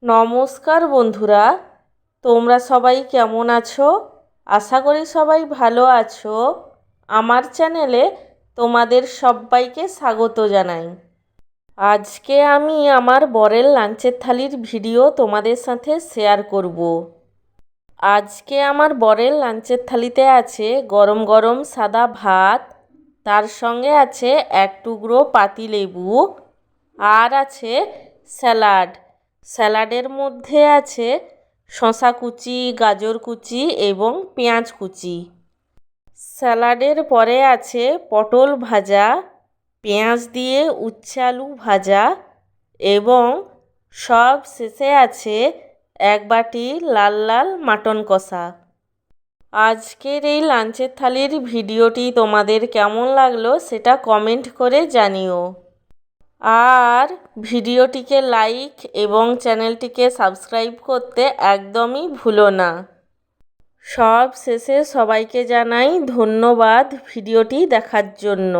নমস্কার বন্ধুরা, তোমরা সবাই কেমন আছো? আশা করি সবাই ভালো আছো। আমার চ্যানেলে তোমাদের সবাইকে স্বাগত জানাই। আজকে আমি আমার বরের লাঞ্চের থালির ভিডিও তোমাদের সাথে শেয়ার করব। আজকে আমার বরের লাঞ্চের থালিতে আছে গরম গরম সাদা ভাত, তার সঙ্গে আছে এক টুকরো পাতিলেবু, আর আছে স্যালাড। স্যালাডের মধ্যে আছে শসা কুচি, গাজর কুচি এবং পেঁয়াজ কুচি। স্যালাডের পরে আছে পটল ভাজা, পেঁয়াজ দিয়ে উচ্ছে আলু ভাজা এবং সব শেষে আছে এক বাটি লাল লাল মাটন কষা। আজকের এই লাঞ্চের থালির ভিডিওটি তোমাদের কেমন লাগলো সেটা কমেন্ট করে জানিও। আর ভিডিওটিকে লাইক এবং চ্যানেলটিকে সাবস্ক্রাইব করতে একদমই ভুলো না। সব শেষে সবাইকে জানাই ধন্যবাদ ভিডিওটি দেখার জন্য।